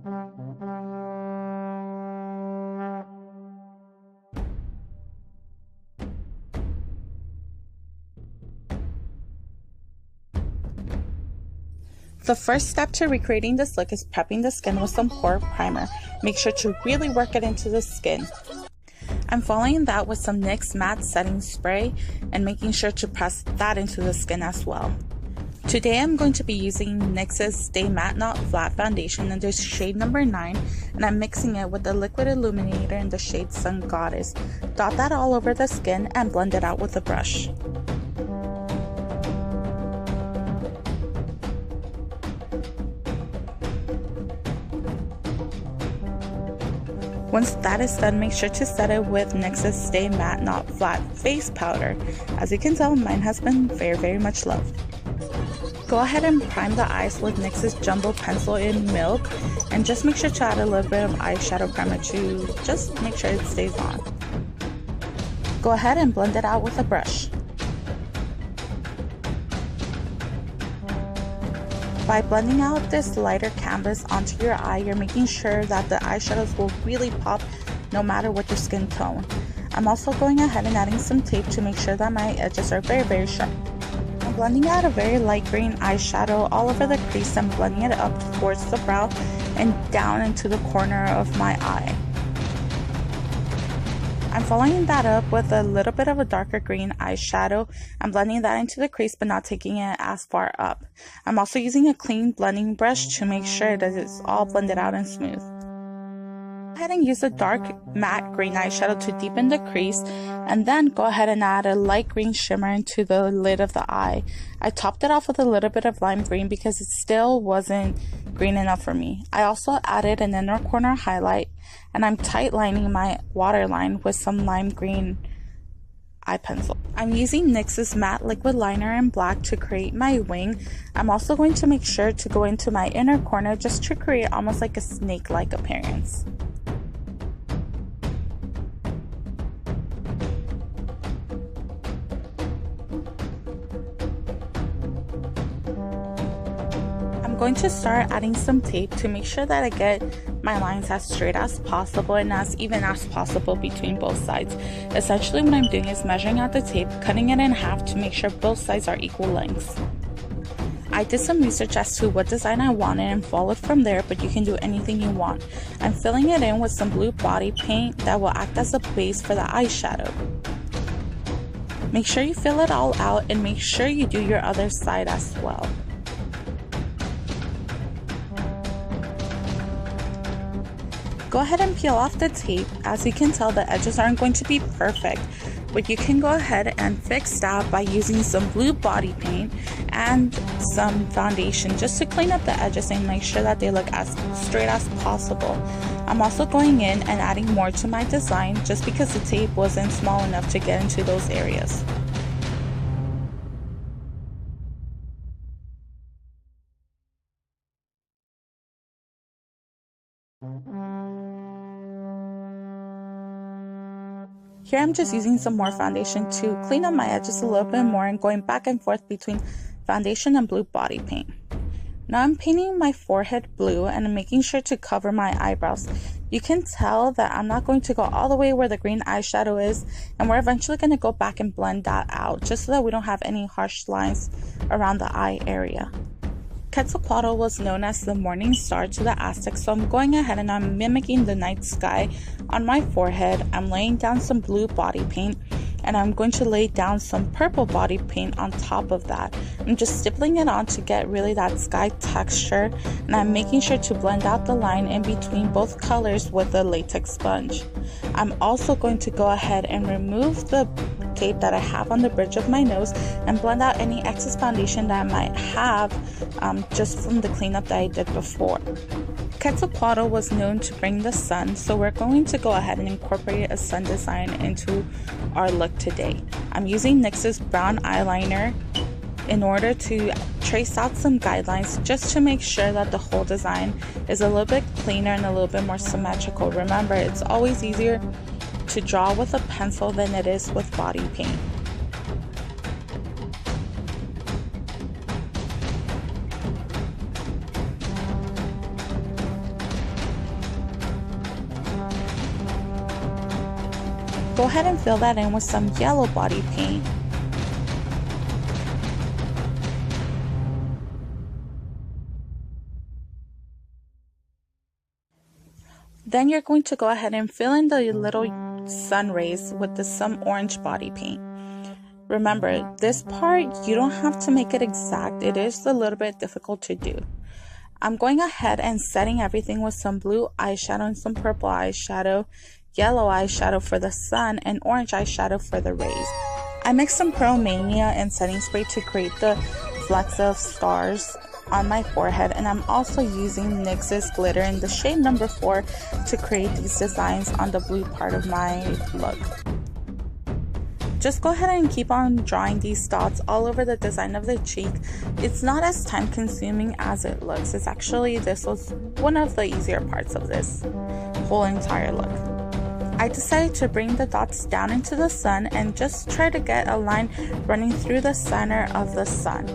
The first step to recreating this look is prepping the skin with some pore primer. Make sure to really work it into the skin. I'm following that with some NYX matte setting spray and making sure to press that into the skin as well. Today I'm going to be using NYX's Stay Matte Not Flat Foundation in the shade number 9, and I'm mixing it with the liquid illuminator in the shade Sun Goddess. Dot that all over the skin and blend it out with a brush. Once that is done, make sure to set it with NYX's Stay Matte Not Flat Face Powder. As you can tell, mine has been very much loved. Go ahead and prime the eyes with NYX's Jumbo Pencil in Milk, and just make sure to add a little bit of eyeshadow primer to just make sure it stays on. Go ahead and blend it out with a brush. By blending out this lighter canvas onto your eye, you're making sure that the eyeshadows will really pop no matter what your skin tone. I'm also going ahead and adding some tape to make sure that my edges are very sharp. I'm blending out a very light green eyeshadow all over the crease and blending it up towards the brow and down into the corner of my eye. I'm following that up with a little bit of a darker green eyeshadow. I'm blending that into the crease but not taking it as far up. I'm also using a clean blending brush to make sure that it's all blended out and smooth. Go ahead and use a dark matte green eyeshadow to deepen the crease, and then go ahead and add a light green shimmer into the lid of the eye. I topped it off with a little bit of lime green because it still wasn't green enough for me. I also added an inner corner highlight, and I'm tight lining my waterline with some lime green eye pencil. I'm using NYX's matte liquid liner in black to create my wing. I'm also going to make sure to go into my inner corner just to create almost like a snake-like appearance. I'm going to start adding some tape to make sure that I get my lines as straight as possible and as even as possible between both sides. Essentially what I'm doing is measuring out the tape, cutting it in half to make sure both sides are equal lengths. I did some research as to what design I wanted and followed from there, but you can do anything you want. I'm filling it in with some blue body paint that will act as a base for the eyeshadow. Make sure you fill it all out and make sure you do your other side as well. Go ahead and peel off the tape. As you can tell, the edges aren't going to be perfect, but you can go ahead and fix that by using some blue body paint and some foundation just to clean up the edges and make sure that they look as straight as possible. I'm also going in and adding more to my design just because the tape wasn't small enough to get into those areas. Here I'm just using some more foundation to clean up my edges a little bit more and going back and forth between foundation and blue body paint. Now I'm painting my forehead blue and I'm making sure to cover my eyebrows. You can tell that I'm not going to go all the way where the green eyeshadow is, and we're eventually going to go back and blend that out just so that we don't have any harsh lines around the eye area. Quetzalcoatl was known as the morning star to the Aztecs, so I'm going ahead and I'm mimicking the night sky on my forehead. I'm laying down some blue body paint and I'm going to lay down some purple body paint on top of that. I'm just stippling it on to get really that sky texture, and I'm making sure to blend out the line in between both colors with a latex sponge. I'm also going to go ahead and remove the tape that I have on the bridge of my nose and blend out any excess foundation that I might have just from the cleanup that I did before. Quetzalcoatl was known to bring the sun, so we're going to go ahead and incorporate a sun design into our look today. I'm using NYX's brown eyeliner in order to trace out some guidelines just to make sure that the whole design is a little bit cleaner and a little bit more symmetrical. Remember, it's always easier to draw with a pencil than it is with body paint. go ahead and fill that in with some yellow body paint. Then you're going to go ahead and fill in the little sun rays with some orange body paint. Remember, this part, you don't have to make it exact. It is a little bit difficult to do. I'm going ahead and setting everything with some blue eyeshadow and some purple eyeshadow, yellow eyeshadow for the sun, and orange eyeshadow for the rays. I mixed some Pearl Mania and setting spray to create the flecks of stars on my forehead, and I'm also using NYX's Glitter in the shade number 4 to create these designs on the blue part of my look. Just go ahead and keep on drawing these dots all over the design of the cheek. It's not as time consuming as it looks. It's actually, this was one of the easier parts of this whole entire look. I decided to bring the dots down into the sun and just try to get a line running through the center of the sun.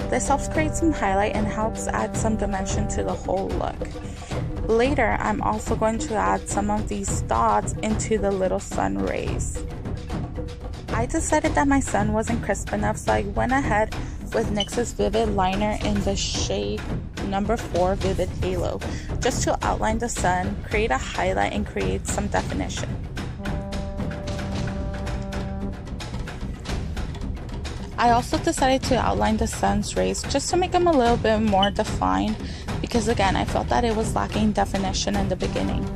This helps create some highlight and helps add some dimension to the whole look. Later, I'm also going to add some of these dots into the little sun rays. I decided that my sun wasn't crisp enough, so I went ahead with NYX's Vivid Liner in the shade number 4, Vivid Halo, just to outline the sun, create a highlight, and create some definition. I also decided to outline the sun's rays just to make them a little bit more defined, because again, I felt that it was lacking definition in the beginning.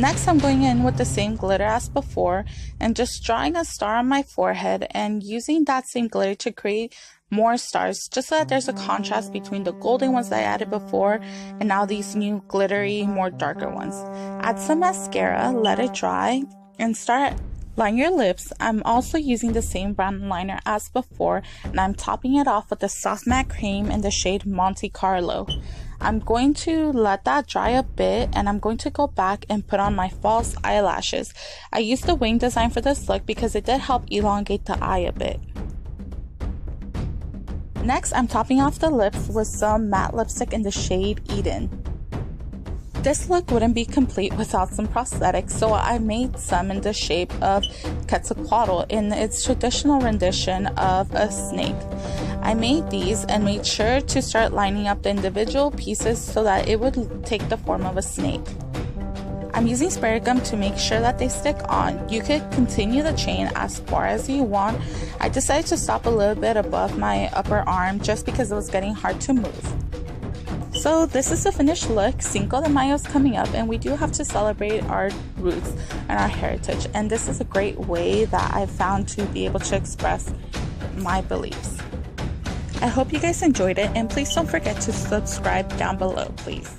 Next, I'm going in with the same glitter as before and just drawing a star on my forehead and using that same glitter to create more stars, just so that there's a contrast between the golden ones that I added before and now these new glittery, more darker ones. Add some mascara, let it dry, and start line your lips. I'm also using the same brown liner as before, and I'm topping it off with the soft matte cream in the shade Monte Carlo. I'm going to let that dry a bit, and I'm going to go back and put on my false eyelashes. I used the wing design for this look because it did help elongate the eye a bit. Next, I'm topping off the lips with some matte lipstick in the shade Eden. This look wouldn't be complete without some prosthetics, so I made some in the shape of Quetzalcoatl in its traditional rendition of a snake. I made these and made sure to start lining up the individual pieces so that it would take the form of a snake. I'm using spray gum to make sure that they stick on. You could continue the chain as far as you want. I decided to stop a little bit above my upper arm just because it was getting hard to move. So this is the finished look. Cinco de Mayo is coming up, and we do have to celebrate our roots and our heritage, and this is a great way that I've found to be able to express my beliefs. I hope you guys enjoyed it, and please don't forget to subscribe down below, please.